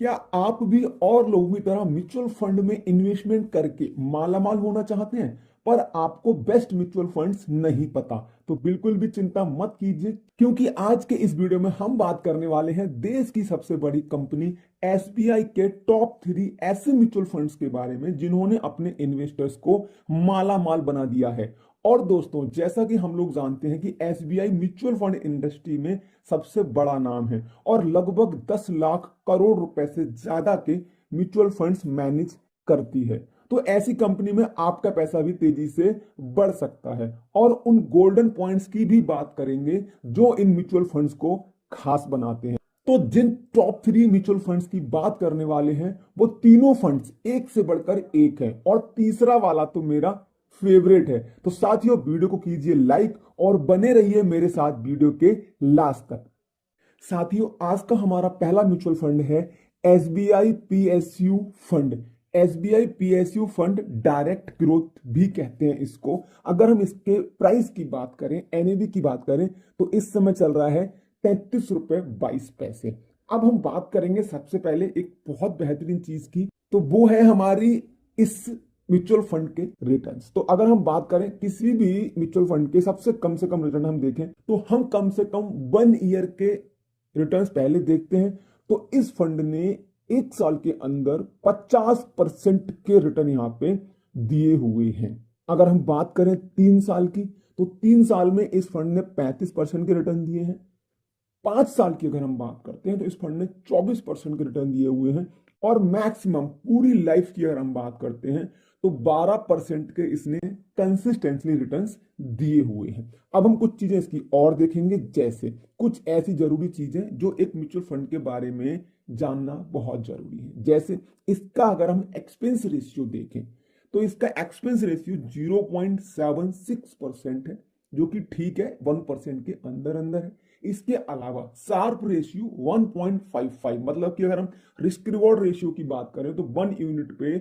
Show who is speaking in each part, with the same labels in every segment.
Speaker 1: क्या आप भी और लोगों की तरह म्यूचुअल फंड में इन्वेस्टमेंट करके मालामाल होना चाहते हैं, पर आपको बेस्ट म्यूचुअल फंड्स नहीं पता? तो बिल्कुल भी चिंता मत कीजिए, क्योंकि आज के इस वीडियो में हम बात करने वाले हैं देश की सबसे बड़ी कंपनी एसबीआई के टॉप 3 ऐसे म्यूचुअल फंड्स के बारे में जिन्होंने अपने इन्वेस्टर्स को मालामाल बना दिया है। और दोस्तों, जैसा कि हम लोग जानते हैं कि एसबीआई म्यूचुअल फंड इंडस्ट्री में सबसे बड़ा नाम है और लगभग 10 लाख करोड़ रुपए से ज्यादा के म्यूचुअल फंड्स मैनेज करती है। तो ऐसी कंपनी में आपका पैसा भी तेजी से बढ़ सकता है और उन गोल्डन पॉइंट्स की भी बात करेंगे जो इन म्यूचुअल फंड्स को खास बनाते हैं। तो जिन टॉप 3 म्यूचुअल फंड्स की बात करने वाले हैं वो तीनों फंड्स एक से बढ़कर एक है और तीसरा वाला तो मेरा फेवरेट है। तो साथियों, वीडियो को कीजिए लाइक और बने रहिए मेरे साथ वीडियो के लास्ट तक। साथियों, आज का हमारा पहला म्यूचुअल फंड है SBI PSU fund. SBI PSU fund direct growth भी कहते हैं इसको। अगर हम इसके प्राइस की बात करें, एनएवी की बात करें, तो इस समय चल रहा है 33 रुपए 22 पैसे। अब हम बात करेंगे सबसे पहले एक बहुत बेहतरीन चीज की, तो वो है हमारी इस म्यूचुअल फंड के रिटर्न्स। तो अगर हम बात करें किसी भी म्यूचुअल फंड के सबसे कम से कम रिटर्न हम देखें, तो हम कम से कम 1 ईयर के रिटर्न्स पहले देखते हैं। तो इस फंड ने एक साल के अंदर 50% के रिटर्न यहां पे दिए हुए हैं। अगर हम बात करें 3 साल की, तो 3 साल में इस फंड ने 35% के रिटर्न दिए हैं। 5 साल की अगर हम बात करते हैं तो इस फंड ने 24% के रिटर्न दिए हुए हैं। और मैक्सिमम पूरी लाइफ की अगर हम बात करते हैं तो 12% के इसने कंसिस्टेंटली रिटर्न्स दिए हुए हैं। अब हम कुछ चीजें इसकी और देखेंगे, जैसे कुछ ऐसी जरूरी चीजें जो एक म्यूचुअल फंड के बारे में जानना बहुत जरूरी है। जैसे इसका अगर हम एक्सपेंस रेशियो देखें तो इसका एक्सपेंस रेशियो 0.76% है, जो कि ठीक है, 1% के अंदर अंदर है। इसके अलावा शार्प रेशियो 1.55, मतलब कि अगर हम रिस्क रिवॉर्ड रेशियो की बात करें तो 1 यूनिट पे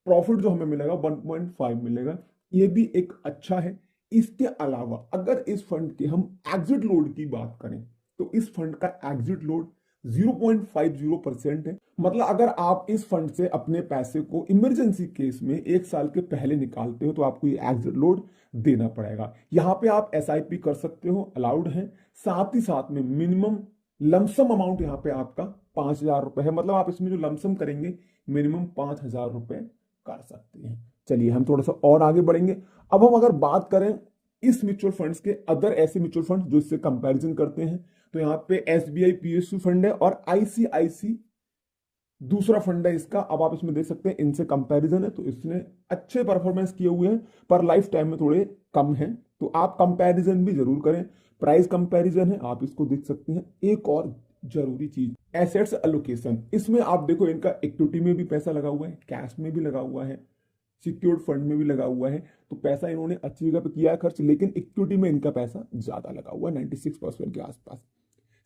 Speaker 1: प्रॉफिट जो हमें मिलेगा 1.5 मिलेगा, ये भी एक अच्छा है। इसके अलावा अगर इस फंड के हम एग्जिट लोड की बात करें तो इस फंड का एग्जिट लोड 0.50% है। मतलब अगर आप इस फंड से अपने पैसे को इमरजेंसी केस में 1 साल के पहले निकालते हो तो आपको ये एग्जिट लोड देना पड़ेगा। यहां पे आप एसआईपी कर सकते हो, अलाउड है। साथ ही साथ में मिनिमम लमसम अमाउंट यहाँ पे आपका 5,000 रुपए है। मतलब आप इसमें जो लमसम करेंगे मिनिमम 5,000 रुपए कर सकते हैं। चलिए हम थोड़ा सा और आगे बढ़ेंगे। अब हम अगर बात करें इस म्यूचुअल फंड्स के अदर ऐसे म्यूचुअल फंड जो इससे कंपैरिजन करते हैं, तो यहाँ पे एसबीआई पीएसयू फंड है और आईसीआईसी दूसरा फंड है इसका। अब आप इसमें देख सकते हैं इनसे कंपैरिजन है, तो इसने अच्छे परफॉर्मेंस किए हुए हैं पर लाइफ टाइम में थोड़े कम है। तो आप कंपैरिजन भी जरूर करें। प्राइस कंपैरिजन है, आप इसको देख सकते हैं। एक और जरूरी चीज, एसेट्स एलोकेशन। इसमें आप देखो इनका इक्विटी में भी पैसा लगा हुआ है, कैश में भी लगा हुआ है, सिक्योर्ड फंड में भी लगा हुआ है। तो पैसा इन्होंने अच्छी जगह पे किया है खर्च, लेकिन इक्विटी में इनका पैसा ज्यादा लगा हुआ है, 96% के आसपास।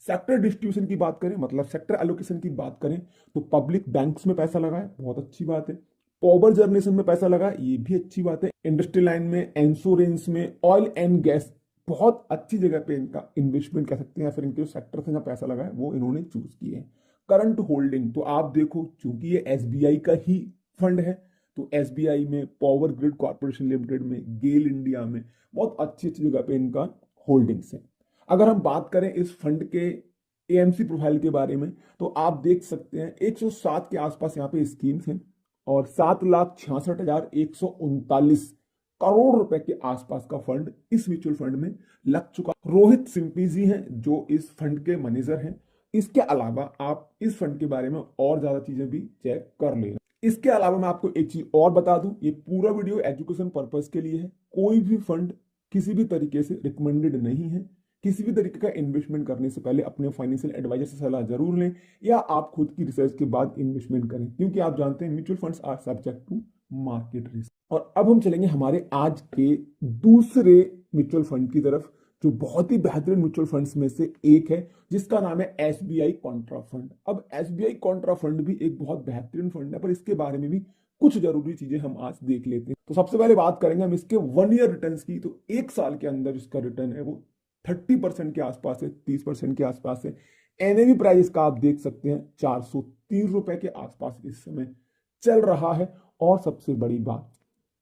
Speaker 1: सेक्टर डिस्ट्रीब्यूशन की बात करें, मतलब सेक्टर एलोकेशन की बात करें, तो पब्लिक बैंक्स में पैसा लगा है, बहुत अच्छी बात है। पावर जनरेशन में पैसा लगा है, ये भी अच्छी बात है। इंडस्ट्री लाइन में, इंश्योरेंस में, ऑयल एंड गैस, बहुत अच्छी जगह पे इनका इन्वेस्टमेंट कह सकते हैं, या फिर इनके जो सेक्टर से जहाँ पैसा लगा है वो इन्होंने चूज किए हैं। करंट होल्डिंग तो आप देखो, चूंकि ये एसबीआई का ही फंड है, तो एसबीआई में, पावर ग्रिड कॉर्पोरेशन लिमिटेड में, गेल इंडिया में बहुत अच्छी अच्छी जगह पे इनका होल्डिंग्स है। अगर हम बात करें इस फंड के एएमसी प्रोफाइल के बारे में, तो आप देख सकते हैं 107 के आसपास यहाँ पे स्कीम्स हैं और 7,66,139 करोड़ रुपए के आसपास का फंड इस म्यूचुअल फंड में लग चुका। रोहित सिंपी जी हैं जो इस फंड के मैनेजर हैं। इसके अलावा आप इस फंड के बारे में और ज्यादा चीजें भी चेक कर लेना। इसके अलावा मैं आपको एक चीज और बता दूं, ये पूरा वीडियो एजुकेशन पर्पस के लिए है। कोई भी फंड किसी भी तरीके से रिकमेंडेड नहीं है। किसी भी तरीके का इन्वेस्टमेंट करने से पहले अपने फाइनेंशियल एडवाइजर से सलाह जरूर लें, या आप खुद की रिसर्च के बाद इन्वेस्टमेंट करें, क्योंकि आप जानते हैं mutual funds are subject to market risk. और अब हम चलेंगे हमारे आज के दूसरे म्यूचुअल फंड की तरफ, जो बहुत ही बेहतरीन म्यूचुअल फंड्स में से एक है, जिसका नाम है एसबीआई कॉन्ट्रा फंड। अब एसबीआई कॉन्ट्रा फंड भी एक बहुत बेहतरीन फंड है, पर इसके बारे में भी कुछ जरूरी चीजें हम आज देख लेते हैं। तो सबसे पहले बात करेंगे हम इसके 1 ईयर रिटर्न की। तो 1 साल के अंदर इसका रिटर्न है वो 30% के आसपास है, 30% के आसपास है। एनएवी प्राइस का आप देख सकते हैं 403 रुपए के आसपास इस समय चल रहा है। और सबसे बड़ी बात,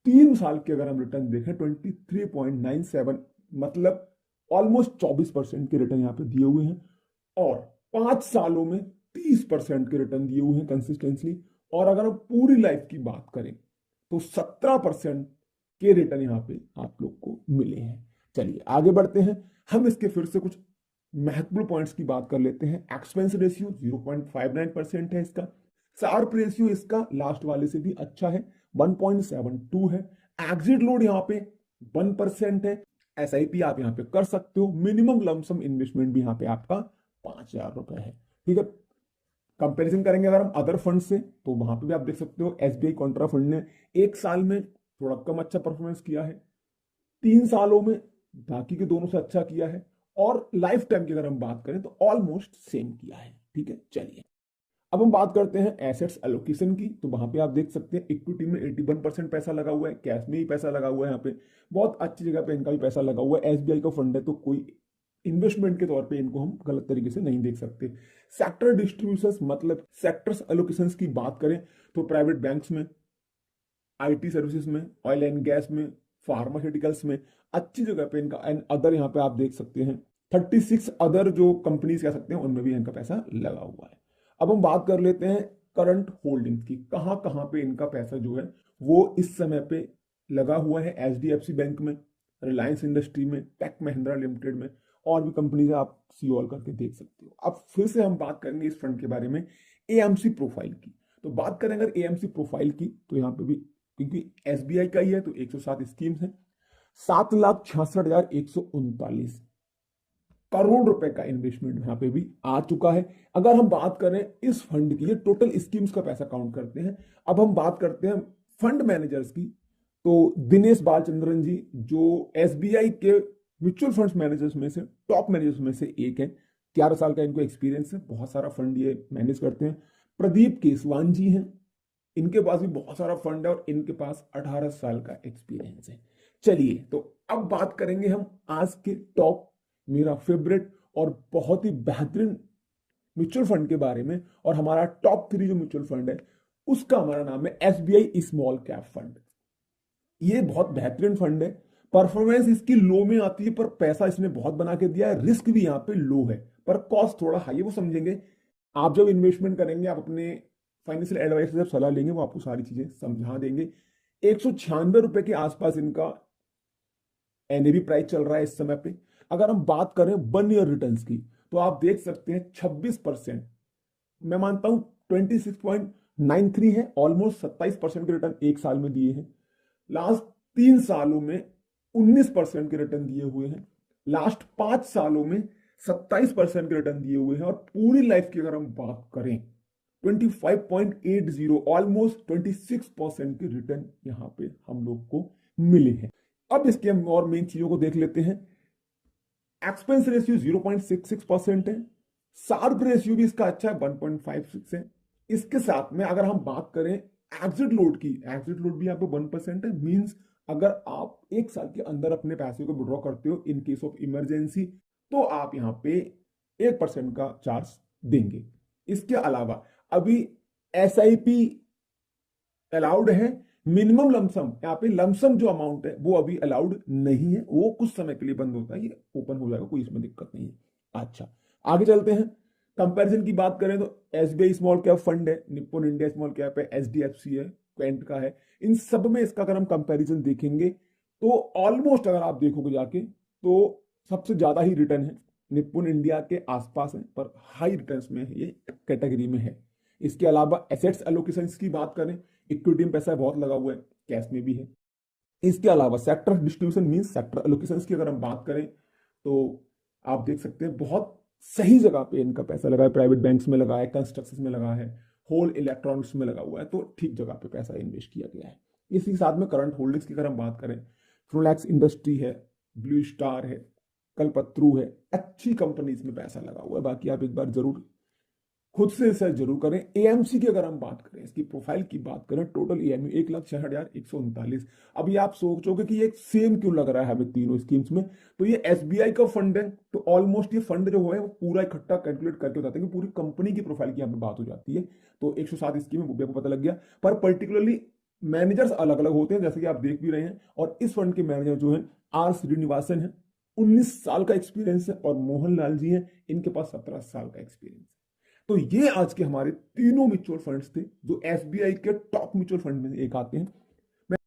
Speaker 1: 3 साल के अगर हम रिटर्न देखें 23.97, मतलब ऑलमोस्ट 24% के रिटर्न यहाँ पे दिए हुए हैं। और 5 सालों में 30% के रिटर्न दिए हुए हैं कंसिस्टेंटली। और अगर हम पूरी लाइफ की बात करें तो 17% के रिटर्न यहाँ पे आप लोग को मिले हैं। चलिए आगे बढ़ते हैं, हम इसके फिर से कुछ महत्वपूर्ण पॉइंट्स की बात कर लेते हैं। एक्सपेंस रेशियो 0.59% है इसका। शार्प रेशियो इसका लास्ट वाले से भी अच्छा है, 1.72 है। एग्जिट लोड यहाँ पे 1% है। एसआईपी आप यहाँ पे कर सकते हो। मिनिमम लमसम इन्वेस्टमेंट भी यहाँ पे आपका 5,000 रुपए है। ठीक है, कंपैरिजन करेंगे अगर हम अदर फंड से तो वहां पे भी आप देख सकते हो एसबीआई कॉन्ट्रा फंड ने 1 साल में थोड़ा कम अच्छा परफॉर्मेंस किया है, 3 सालों में बाकी के दोनों से अच्छा किया है, और लाइफ टाइम की अगर हम बात करें तो ऑलमोस्ट सेम किया है। ठीक है, चलिए अब हम बात करते हैं एसेट्स एलोकेशन की। तो वहां पे आप देख सकते हैं इक्विटी में 81% पैसा लगा हुआ है, कैश में ही पैसा लगा हुआ है, यहाँ पे बहुत अच्छी जगह पे इनका भी पैसा लगा हुआ है। एसबीआई का फंड है तो कोई इन्वेस्टमेंट के तौर पे इनको हम गलत तरीके से नहीं देख सकते। सेक्टर डिस्ट्रीब्यूशंस मतलब सेक्टर्स एलोकेशंस की बात करें तो प्राइवेट बैंक्स में, आईटी सर्विसेज में, ऑयल एंड गैस में, फार्मास्यूटिकल्स में अच्छी जगह पे इनका, एंड अदर यहाँ पे आप देख सकते हैं 36 अदर जो कंपनीज कह सकते हैं उनमें भी इनका पैसा लगा हुआ है। अब हम बात कर लेते हैं करंट होल्डिंग्स की, कहां कहां पे इनका पैसा जो है वो इस समय पे लगा हुआ है। एचडीएफसी बैंक में, रिलायंस इंडस्ट्री में, टेक महिंद्रा लिमिटेड में, और भी कंपनीज आप सी ऑल करके देख सकते हो। अब फिर से हम बात करेंगे इस फंड के बारे में एएमसी प्रोफाइल की। तो बात करें अगर एएमसी प्रोफाइल की तो यहाँ पे भी क्योंकि एसबीआई का ही है तो 107 स्कीम्स हैं, 7,66,139 करोड़ रुपए का इन्वेस्टमेंट यहाँ पे भी आ चुका है। अगर हम बात करें इस फंड की, ये टोटल स्कीम्स का पैसा काउंट करते हैं। अब हम बात करते हैं फंड मैनेजर्स की। तो दिनेश बालचंद्रन जी जो एसबीआई के म्यूचुअल फंड्स मैनेजर्स में से टॉप मैनेजर्स में से एक है, 11 साल का इनको एक्सपीरियंस है, बहुत सारा फंड ये मैनेज करते हैं। प्रदीप केसवान जी हैं, इनके पास भी बहुत सारा फंड है और इनके पास 18 साल का एक्सपीरियंस है। चलिए तो अब बात करेंगे हम आज के टॉप, मेरा फेवरेट और बहुत ही बेहतरीन म्यूचुअल फंड के बारे में। और हमारा टॉप 3 जो म्यूचुअल फंड है उसका हमारा नाम है एसबीआई स्मॉल कैप फंड। ये बहुत बेहतरीन फंड है, परफॉर्मेंस इसकी लो में आती है पर पैसा इसने बहुत बना के दिया है। रिस्क भी यहाँ पे लो है पर कॉस्ट थोड़ा हाई है, वो समझेंगे आप जब इन्वेस्टमेंट करेंगे। आप अपने फाइनेंशियल एडवाइजर से जब सलाह लेंगे वो आपको सारी चीजें समझा देंगे। 196 रुपए के आसपास इनका एनएवी प्राइस चल रहा है इस समय पे। अगर हम बात करें 1 ईयर रिटर्न्स की तो आप देख सकते हैं 26%, मैं मानता हूं 26.93 है, ऑलमोस्ट 27% के रिटर्न 1 साल में दिए हैं। लास्ट 3 सालों में 19% के रिटर्न दिए हुए हैं। लास्ट 5 सालों में 27% के रिटर्न दिए हुए हैं। और पूरी लाइफ की अगर हम बात करें 25.80, ऑलमोस्ट 26% के रिटर्न यहां पे हम लोग को मिले हैं। अब इसके हम और मेन चीजों को देख लेते हैं। एक्सपेंस रेशियो 0.66% है। शार्प रेशियो भी इसका अच्छा है, 1.56 है। इसके साथ में अगर हम बात करें एग्जिट लोड की, एग्जिट लोड भी यहाँ पे 1% है। मींस अगर आप 1 साल के अंदर अपने पैसे को विड्रॉ करते हो इन केस ऑफ इमरजेंसी तो आप यहाँ पे 1% का चार्ज देंगे। इसके अलावा अभी एसआईपी अलाउड है। मिनिमम लमसम, यहाँ पे लमसम जो अमाउंट है वो अभी अलाउड नहीं है, वो कुछ समय के लिए बंद होता है, ये ओपन हो जाएगा, कोई इसमें दिक्कत नहीं है। अच्छा आगे चलते हैं। कंपैरिजन की बात करें तो एसबीआई स्मॉल कैप फंड है, निप्पॉन इंडिया स्मॉल कैप है, एचडीएफसी है, क्वेंट का है। इन सब में इसका अगर हम कंपैरिजन देखेंगे तो ऑलमोस्ट अगर आप देखोगे जाके तो सबसे ज्यादा ही रिटर्न है निप्पॉन इंडिया के आसपास है, पर हाई रिटर्न्स में ये कैटेगरी में है। इसके अलावा एसेट्स एलोकेशन की बात करें, इक्विटी में पैसा बहुत लगा हुआ है, कैश में भी है। इसके अलावा sector distribution mean sector allocation की अगर हम बात करें तो आप देख सकते हैं बहुत सही जगह पे इनका पैसा लगा है। प्राइवेट बैंक्स में लगा है, कंस्ट्रक्शन में लगा है, होल इलेक्ट्रॉनिक्स में लगा हुआ है, तो ठीक जगह पे पैसा इन्वेस्ट किया गया है। इसी के साथ में करंट होल्डिंग्स की अगर हम बात करें, फ्लोलैक्स इंडस्ट्री है, ब्लू स्टार है, कल्पत्रू है, अच्छी कंपनीज में पैसा लगा हुआ है। बाकी आप एक बार जरूर खुद से रिसर्च जरूर करें। एएमसी की अगर हम बात करें, इसकी प्रोफाइल की बात करें, टोटल ईएमयू 1,66,139। अभी आप सोचोगे कि ये सेम क्यों लग रहा है हमें तीनों स्कीम्स में, तो ये एसबीआई का फंड है, तो ऑलमोस्ट ये फंड जो है वो पूरा इकट्ठा कैलकुलेट करके बताते हैं कि पूरी कंपनी की प्रोफाइल की यहाँ पे बात हो जाती है। तो 107 स्कीम है, वो भी आपको पता लग गया। पर पर्टिकुलरली मैनेजर्स अलग अलग होते हैं, जैसे कि आप देख भी रहे हैं। और इस फंड के मैनेजर जो है आर श्रीनिवासन है, 19 साल का एक्सपीरियंस है। और मोहन लाल जी हैं, इनके पास 17 साल का एक्सपीरियंस है। तो ये आज के हमारे तीनों म्यूचुअल फंड्स थे जो एसबीआई के टॉप म्यूचुअल फंड में एक आते हैं।